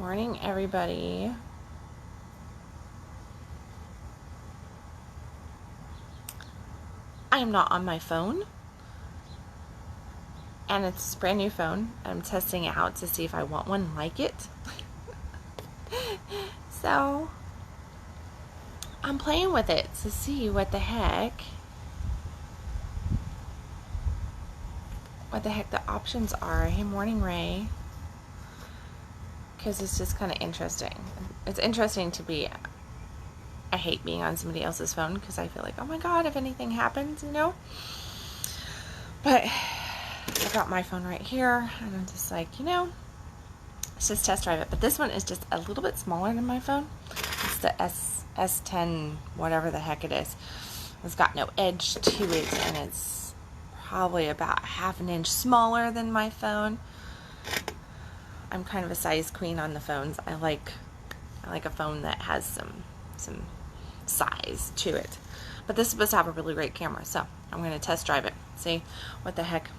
Morning, everybody. I am not on my phone, and it's a brand new phone. I'm testing it out to see if I want one like it. So I'm playing with it to see what the heck the options are. Hey, morning, Ray. Because it's just kind of interesting. It's interesting to be. I hate being on somebody else's phone because I feel like, oh my God, if anything happens, But I got my phone right here, and I'm just like, let's just test drive it. But this one is just a little bit smaller than my phone. It's the S10, whatever the heck it is. It's got no edge to it, and it's probably about half an inch smaller than my phone. I'm kind of a size queen on the phones. I like a phone that has some size to it. But this is supposed to have a really great camera, so I'm going to test drive it, see what the heck,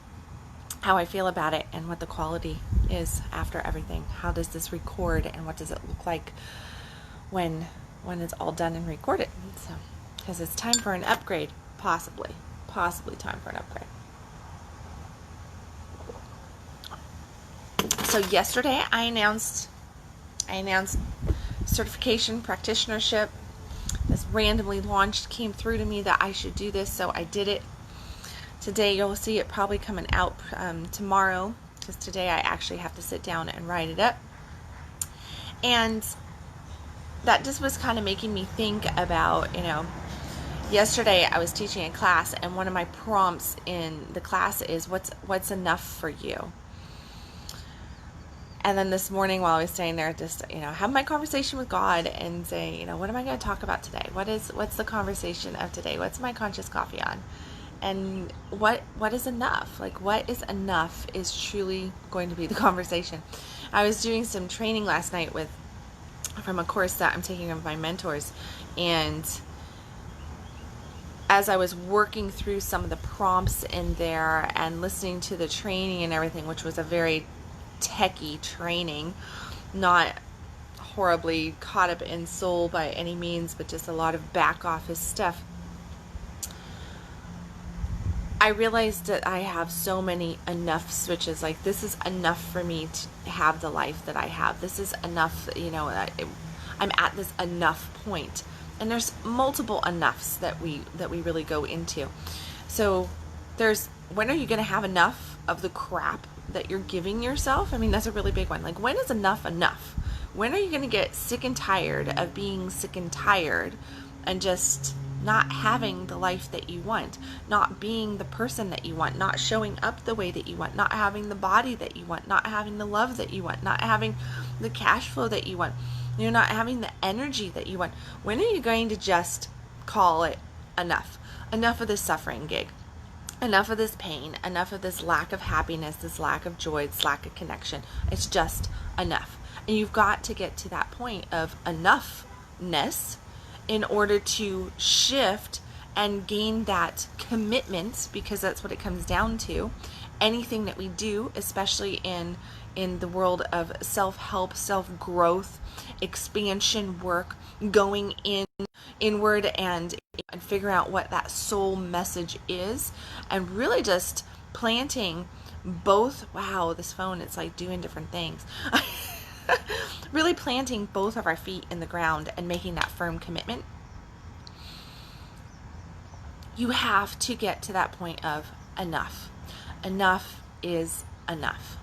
how I feel about it, and what the quality is after everything. How does this record, and what does it look like when it's all done and recorded? So, because it's time for an upgrade, possibly time for an upgrade. So yesterday I announced certification practitionership. This randomly launched, came through to me that I should do this, so I did it. Today you'll see it probably coming out tomorrow, because today I actually have to sit down and write it up. And that just was kind of making me think about, yesterday I was teaching a class, and one of my prompts in the class is what's enough for you. And then this morning while I was staying there, just, have my conversation with God and say, what am I going to talk about today? What's the conversation of today? What's my conscious coffee on? And what is enough? Like, what is enough is truly going to be the conversation. I was doing some training last night from a course that I'm taking with my mentors. And as I was working through some of the prompts in there and listening to the training and everything, which was a very techie training, not horribly caught up in soul by any means, but just a lot of back office stuff, I realized that I have so many enough switches. Like, this is enough for me to have the life that I have. This is enough, I'm at this enough point. And there's multiple enoughs that we really go into. So there's, when are you going to have enough of the crap that you're giving yourself? I mean, that's a really big one. Like, when is enough enough? When are you going to get sick and tired of being sick and tired and just not having the life that you want, not being the person that you want, not showing up the way that you want, not having the body that you want, not having the love that you want, not having the cash flow that you want, not having the energy that you want? When are you going to just call it enough? Enough of this suffering gig. Enough of this pain, enough of this lack of happiness, this lack of joy, this lack of connection. It's just enough. And you've got to get to that point of enoughness in order to shift and gain that commitment, because that's what it comes down to. Anything that we do, especially in the world of self-help, self-growth, expansion work, going inward and figure out what that soul message is, and really just planting both. Wow, this phone, it's like doing different things. Really planting both of our feet in the ground and making that firm commitment. You have to get to that point of enough. Enough is enough.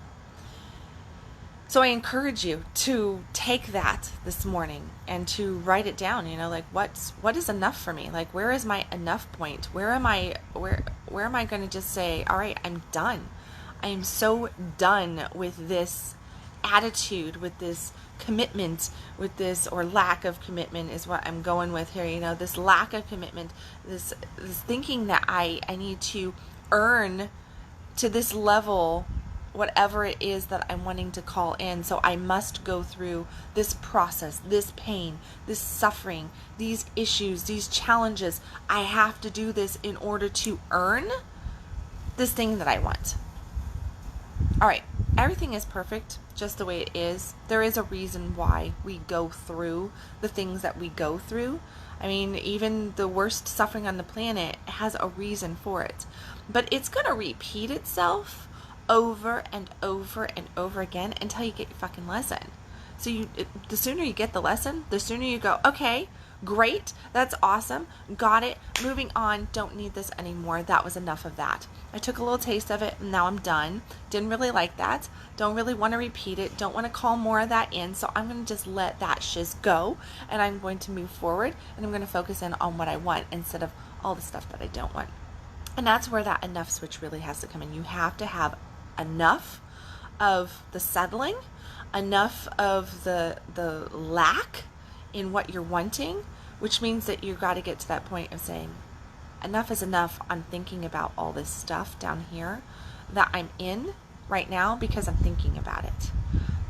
So I encourage you to take that this morning and to write it down. Like, what is enough for me? Like, where is my enough point? Where am I going to just say, all right, I'm done. I am so done with this attitude, with this commitment, with this, or lack of commitment is what I'm going with here. This lack of commitment, this thinking that I need to earn to this level whatever it is that I'm wanting to call in. So I must go through this process, this pain, this suffering, these issues, these challenges. I have to do this in order to earn this thing that I want. All right, everything is perfect just the way it is. There is a reason why we go through the things that we go through. I mean, even the worst suffering on the planet has a reason for it. But it's going to repeat itself over and over and over again until you get your fucking lesson. So the sooner you get the lesson, the sooner you go, okay, great, that's awesome, got it, moving on, don't need this anymore, that was enough of that. I took a little taste of it, and now I'm done. Didn't really like that, don't really want to repeat it, don't want to call more of that in, so I'm going to just let that shiz go, and I'm going to move forward, and I'm going to focus in on what I want instead of all the stuff that I don't want. And that's where that enough switch really has to come in. You have to have enough of the settling, enough of the lack in what you're wanting, which means that you've got to get to that point of saying, enough is enough on thinking about all this stuff down here that I'm in right now because I'm thinking about it.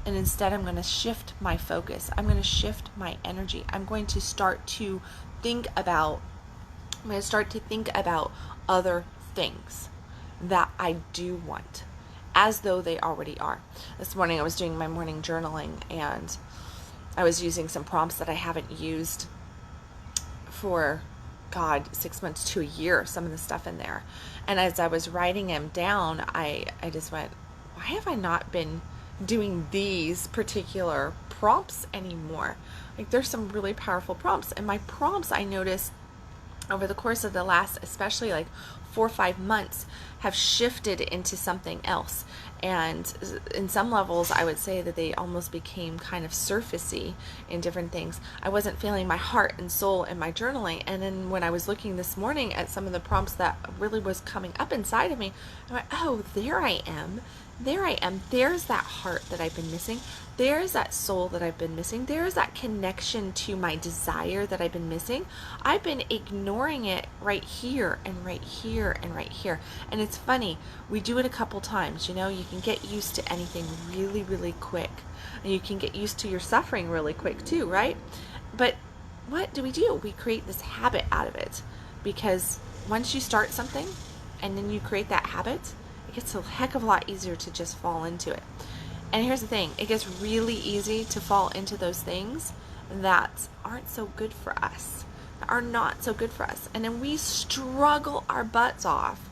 And instead, I'm going to shift my focus. I'm going to shift my energy. I'm going to start to think about other things that I do want, as though they already are. This morning I was doing my morning journaling, and I was using some prompts that I haven't used for, 6 months to a year, some of the stuff in there. And as I was writing them down, I just went, why have I not been doing these particular prompts anymore? Like, there's some really powerful prompts. And my prompts, I noticed over the course of the last, especially like 4 or 5 months, have shifted into something else. And in some levels, I would say that they almost became kind of surfacey in different things. I wasn't feeling my heart and soul in my journaling. And then when I was looking this morning at some of the prompts that really was coming up inside of me, I went, oh, there I am. There I am. There's that heart that I've been missing. There's that soul that I've been missing. There's that connection to my desire that I've been missing. I've been ignoring it right here and right here and right here. And it's funny, we do it a couple times. You can get used to anything really, really quick. And you can get used to your suffering really quick too, right? But what do? We create this habit out of it. Because once you start something and then you create that habit, it gets a heck of a lot easier to just fall into it. And here's the thing, it gets really easy to fall into those things that aren't so good for us, that are not so good for us. And then we struggle our butts off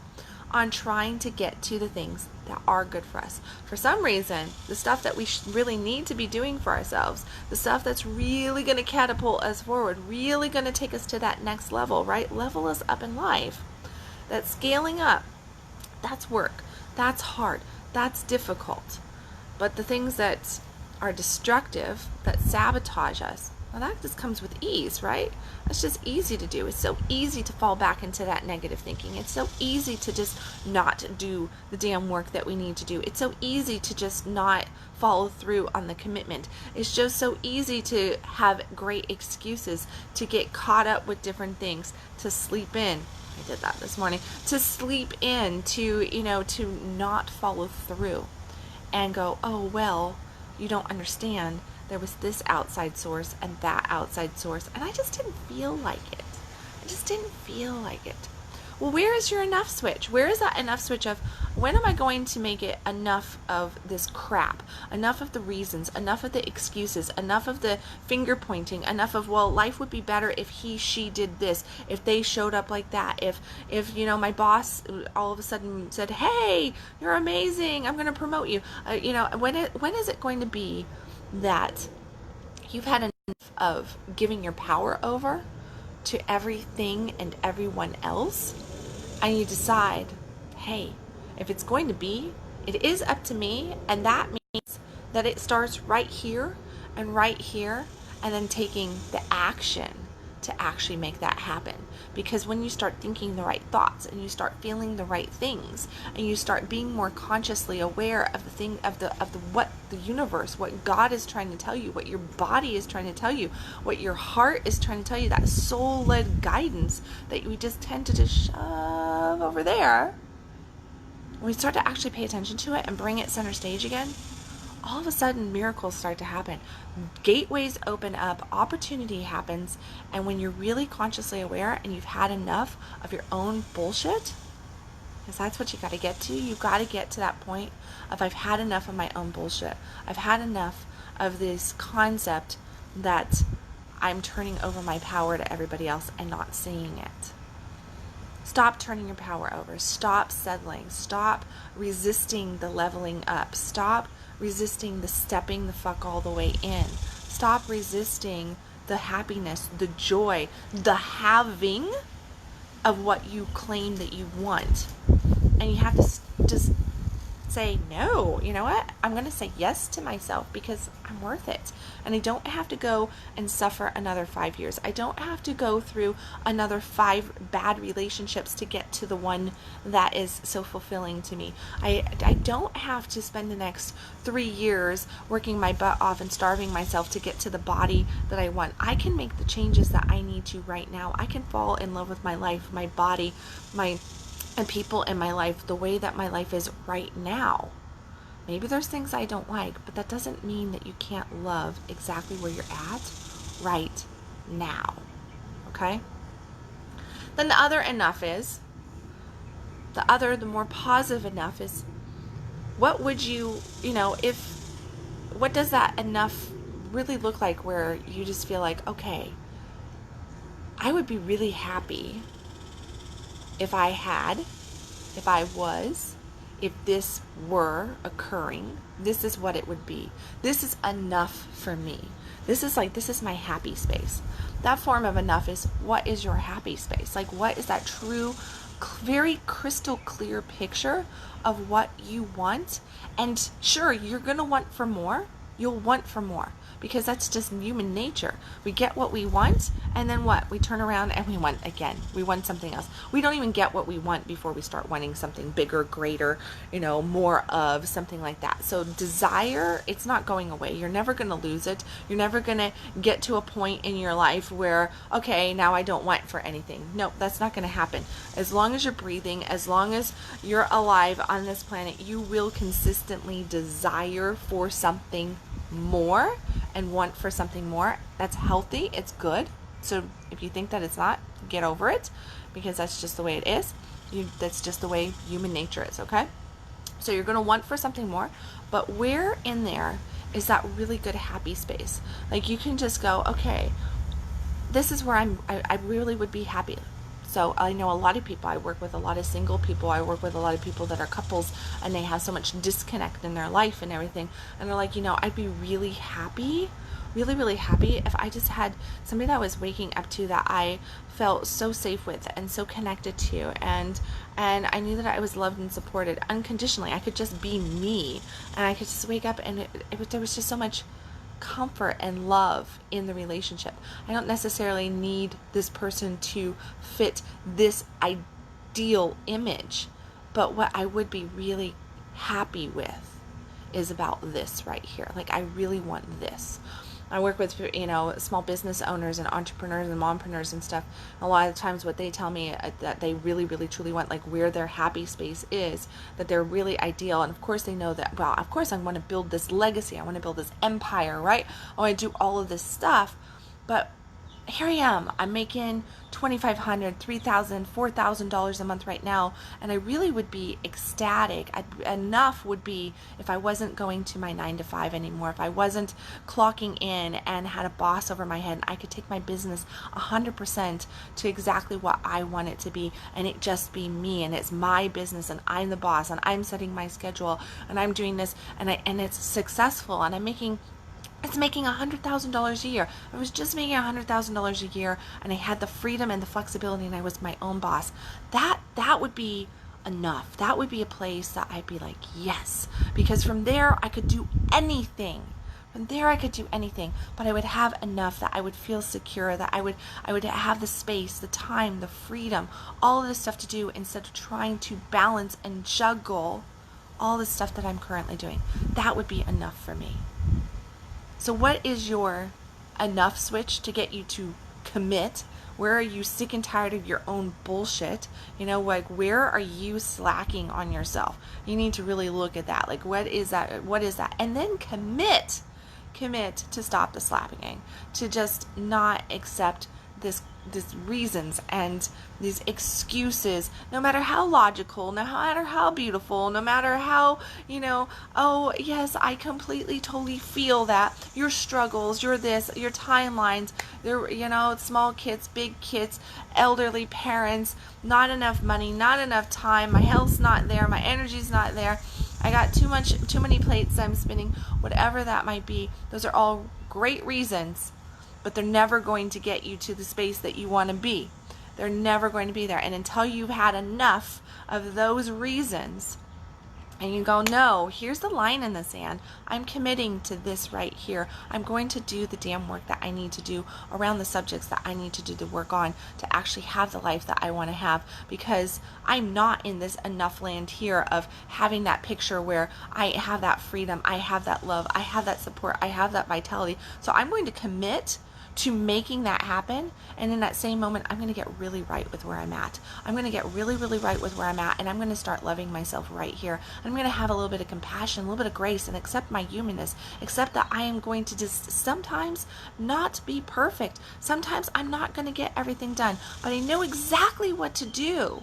on trying to get to the things that are good for us. For some reason, the stuff that we really need to be doing for ourselves, the stuff that's really going to catapult us forward, really going to take us to that next level, right? Level us up in life. That scaling up, that's work. That's hard. That's difficult. But the things that are destructive, that sabotage us, well, that just comes with ease, right? It's just easy to do. It's so easy to fall back into that negative thinking. It's so easy to just not do the damn work that we need to do. It's so easy to just not follow through on the commitment. It's just so easy to have great excuses, to get caught up with different things, to sleep in. I did that this morning. To sleep in, to not follow through and go, oh, well, you don't understand. There was this outside source and that outside source, and I just didn't feel like it. I just didn't feel like it. Well, where is your enough switch? Where is that enough switch of, when am I going to make it enough of this crap, enough of the reasons, enough of the excuses, enough of the finger pointing, enough of, well, life would be better if she did this, if they showed up like that, if my boss all of a sudden said, hey, you're amazing, I'm going to promote you. When is it going to be that you've had enough of giving your power over to everything and everyone else, and you decide, hey, if it's going to be, it is up to me, and that means that it starts right here, and then taking the action to actually make that happen. Because when you start thinking the right thoughts, and you start feeling the right things, and you start being more consciously aware of what the universe, what God is trying to tell you, what your body is trying to tell you, what your heart is trying to tell you, that soul-led guidance that we just tend to just shove over there, when we start to actually pay attention to it and bring it center stage again, all of a sudden miracles start to happen. Gateways open up, opportunity happens, and when you're really consciously aware and you've had enough of your own bullshit, Because that's what you got to get to. You got to get to that point of, I've had enough of my own bullshit. I've had enough of this concept that I'm turning over my power to everybody else and not seeing it. Stop turning your power over. Stop settling. Stop resisting the leveling up. Stop resisting the stepping the fuck all the way in. Stop resisting the happiness, the joy, the having of what you claim that you want. And you have to just say, no, you know what? I'm going to say yes to myself because I'm worth it. And I don't have to go and suffer another 5 years. I don't have to go through another 5 bad relationships to get to the one that is so fulfilling to me. I don't have to spend the next 3 years working my butt off and starving myself to get to the body that I want. I can make the changes that I need to right now. I can fall in love with my life, my body, and people in my life the way that my life is right now. Maybe there's things I don't like, but that doesn't mean that you can't love exactly where you're at right now. Okay? Then the other enough is, the more positive enough is, what would what does that enough really look like, where you just feel like, okay, I would be really happy if this were occurring, this is what it would be. This is enough for me. This is my happy space. That form of enough is, what is your happy space? Like, what is that true, very crystal clear picture of what you want? And sure, you're going to want for more. You'll want for more, because that's just human nature. We get what we want, and then what? We turn around and we want again. We want something else. We don't even get what we want before we start wanting something bigger, greater, more of something like that. So desire, it's not going away. You're never going to lose it. You're never going to get to a point in your life where, okay, now I don't want for anything. No, that's not going to happen. As long as you're breathing, as long as you're alive on this planet, you will consistently desire for something more and want for something more. That's healthy. It's good. So if you think that it's not, get over it, because that's just the way it is. That's just the way human nature is, okay? So you're going to want for something more, but where in there is that really good happy space? Like, you can just go, okay, this is where I really would be happy. So I know a lot of people, I work with a lot of single people, I work with a lot of people that are couples, and they have so much disconnect in their life and everything, and they're like, I'd be really happy, really, really happy if I just had somebody that I was waking up to, that I felt so safe with and so connected to, and I knew that I was loved and supported unconditionally. I could just be me, and I could just wake up, and there was just so much comfort and love in the relationship. I don't necessarily need this person to fit this ideal image, but what I would be really happy with is about this right here. Like, I really want this. I work with, small business owners and entrepreneurs and mompreneurs and stuff. A lot of times what they tell me that they really, really, truly want, like, where their happy space is, that they're really ideal. And of course they know that, well, of course I want to build this legacy. I want to build this empire, right? I want to do all of this stuff. But here I am. I'm making $2,500, $3,000, $4,000 a month right now, and I really would be ecstatic. Enough would be if I wasn't going to my 9 to 5 anymore, if I wasn't clocking in and had a boss over my head, and I could take my business 100% to exactly what I want it to be, and it just be me, and it's my business, and I'm the boss, and I'm setting my schedule, and I'm doing this, and it's successful, and it's making $100,000 a year. I was just making $100,000 a year, and I had the freedom and the flexibility, and I was my own boss. That would be enough. That would be a place that I'd be like, yes, because from there I could do anything. From there I could do anything, but I would have enough that I would feel secure, that I would have the space, the time, the freedom, all of this stuff to do, instead of trying to balance and juggle all the stuff that I'm currently doing. That would be enough for me. So what is your enough switch to get you to commit? Where are you sick and tired of your own bullshit? Like, where are you slacking on yourself? You need to really look at that. Like, what is that? What is that? And then commit to stop the slapping, to just not accept this these reasons and these excuses, no matter how logical, no matter how beautiful, no matter how, oh yes, I completely totally feel that your struggles, your this, your timelines, small kids, big kids, elderly parents, not enough money, not enough time, my health's not there, my energy's not there, I got too many plates I'm spinning, whatever that might be. Those are all great reasons, but they're never going to get you to the space that you want to be. They're never going to be there. And until you've had enough of those reasons, and you go, no, here's the line in the sand. I'm committing to this right here. I'm going to do the damn work that I need to do around the subjects that I need to do the work on to actually have the life that I want to have, because I'm not in this enough land here of having that picture where I have that freedom, I have that love, I have that support, I have that vitality. So I'm going to commit to making that happen. And in that same moment, I'm going to get really right with where I'm at. I'm going to get really, really right with where I'm at. And I'm going to start loving myself right here. I'm going to have a little bit of compassion, a little bit of grace, and accept my humanness. Accept that I am going to just sometimes not be perfect. Sometimes I'm not going to get everything done. But I know exactly what to do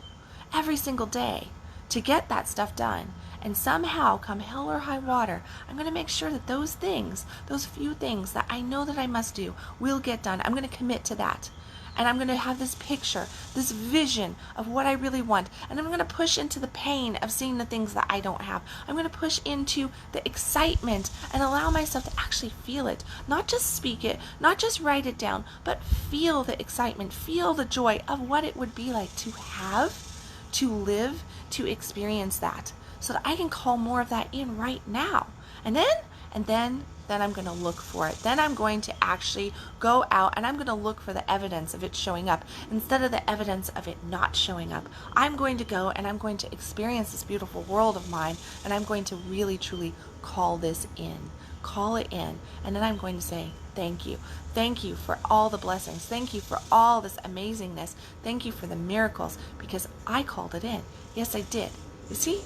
every single day to get that stuff done. And somehow, come hell or high water, I'm going to make sure that those things, those few things that I know that I must do, will get done. I'm going to commit to that. And I'm going to have this picture, this vision of what I really want. And I'm going to push into the pain of seeing the things that I don't have. I'm going to push into the excitement and allow myself to actually feel it. Not just speak it, not just write it down, but feel the excitement, feel the joy of what it would be like to have, to live, to experience that. So that I can call more of that in right now. And then I'm going to look for it. Then I'm going to actually go out and I'm going to look for the evidence of it showing up instead of the evidence of it not showing up. I'm going to go and I'm going to experience this beautiful world of mine, and I'm going to really truly call this in. Call it in. And then I'm going to say, thank you. Thank you for all the blessings. Thank you for all this amazingness. Thank you for the miracles, because I called it in. Yes, I did. You see?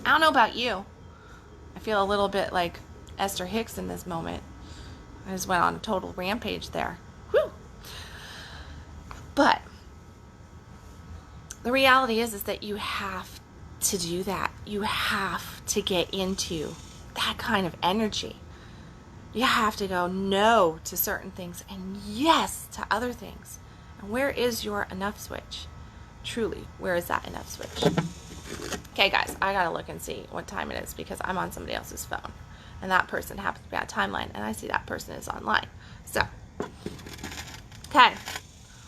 I don't know about you. I feel a little bit like Esther Hicks in this moment. I just went on a total rampage there. Whew. But the reality is that you have to do that. You have to get into that kind of energy. You have to go no to certain things and yes to other things. And where is your enough switch? Truly, where is that enough switch? Okay, guys, I gotta look and see what time it is because I'm on somebody else's phone. And that person happens to be on a timeline, and I see that person is online. So, okay,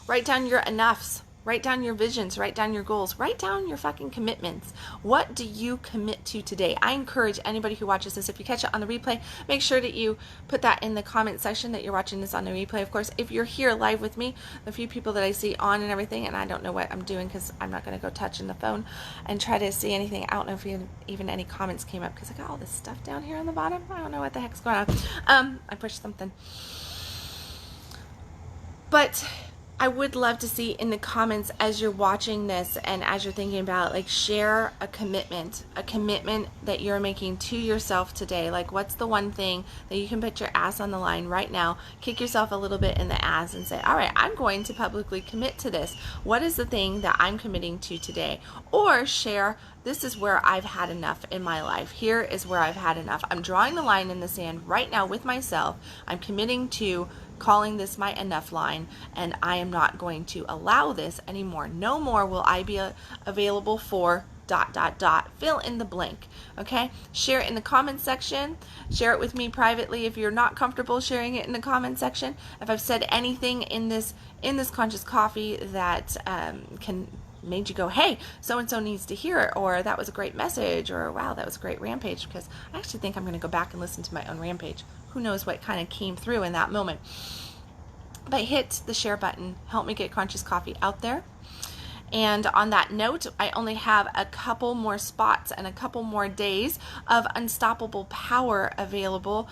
write down your enoughs. Write down your visions, write down your goals, write down your fucking commitments. What do you commit to today? I encourage anybody who watches this, if you catch it on the replay, make sure that you put that in the comment section that you're watching this on the replay. Of course, if you're here live with me, the few people that I see on and everything, and I don't know what I'm doing because I'm not going to go touching the phone and try to see anything. I don't know if even any comments came up because I got all this stuff down here on the bottom. I don't know what the heck's going on. I pushed something. But I would love to see in the comments as you're watching this and as you're thinking about it, like, share a commitment that you're making to yourself today. Like, what's the one thing that you can put your ass on the line right now, kick yourself a little bit in the ass and say, all right, I'm going to publicly commit to this. What is the thing that I'm committing to today? Or share, this is where I've had enough in my life. Here is where I've had enough. I'm drawing the line in the sand right now with myself. I'm committing to calling this my enough line, and I am not going to allow this anymore. No more will I be available for ... Fill in the blank. Okay, share it in the comment section. Share it with me privately if you're not comfortable sharing it in the comment section. If I've said anything in this conscious coffee that can made you go, hey, so-and-so needs to hear it, or that was a great message, or wow, that was a great rampage, because I actually think I'm going to go back and listen to my own rampage. Who knows what kind of came through in that moment. But hit the share button. Help me get Conscious Coffee out there. And on that note, I only have a couple more spots and a couple more days of Unstoppable Power available.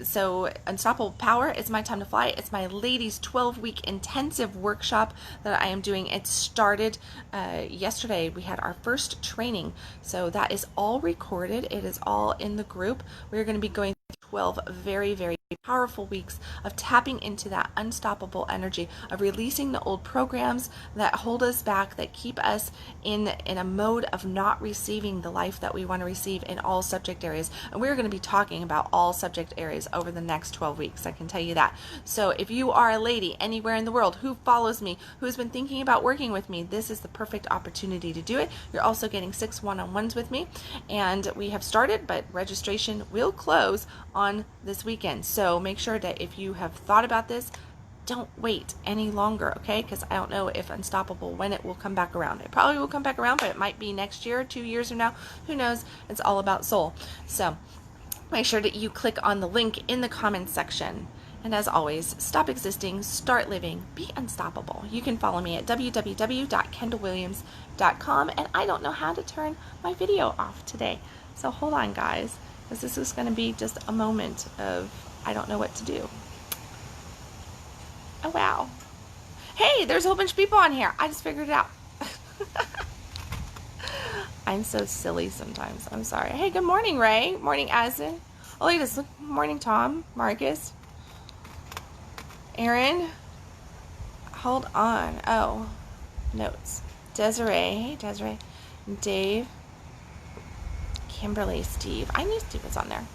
So Unstoppable Power is my time to fly. It's my ladies 12-week intensive workshop that I am doing. It started yesterday. We had our first training. So that is all recorded. It is all in the group. We're going to be going through 12 very, very powerful weeks of tapping into that unstoppable energy, of releasing the old programs that hold us back, that keep us in a mode of not receiving the life that we want to receive in all subject areas. And we're going to be talking about all subject areas over the next 12 weeks, I can tell you that. So if you are a lady anywhere in the world who follows me, who's been thinking about working with me, this is the perfect opportunity to do it. You're also getting 6 one-on-ones with me, and we have started, but registration will close on this weekend. So make sure that if you have thought about this, don't wait any longer, okay? Because I don't know if Unstoppable, when it will come back around. It probably will come back around, but it might be next year, 2 years from now. Who knows? It's all about soul. So make sure that you click on the link in the comments section. And as always, stop existing, start living, be unstoppable. You can follow me at www.kendalwilliams.com. And I don't know how to turn my video off today. So hold on, guys, because this is going to be just a moment of I don't know what to do. Oh, wow. Hey, there's a whole bunch of people on here. I just figured it out. I'm so silly sometimes. I'm sorry. Hey, good morning, Ray. Morning, Asin. Oh, look at this. Morning, Tom. Marcus. Aaron. Hold on. Oh, notes. Desiree. Hey, Desiree. Dave. Kimberly. Steve. I knew Steve was on there.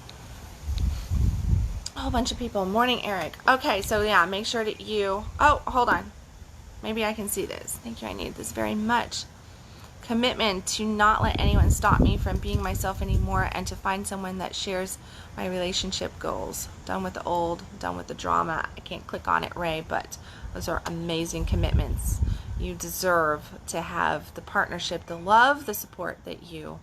A whole bunch of people. Morning, Eric. Okay, so yeah, make sure that you... Oh, hold on. Maybe I can see this. Thank you. I need this very much. Commitment to not let anyone stop me from being myself anymore, and to find someone that shares my relationship goals. Done with the old, done with the drama. I can't click on it, Ray, but those are amazing commitments. You deserve to have the partnership, the love, the support that you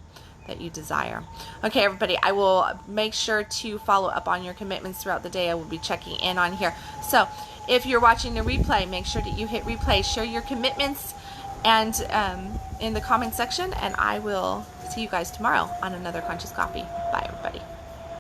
desire. Okay, everybody, I will make sure to follow up on your commitments throughout the day. I will be checking in on here. So if you're watching the replay, make sure that you hit replay, share your commitments, and in the comment section, and I will see you guys tomorrow on another Conscious Coffee. Bye, everybody.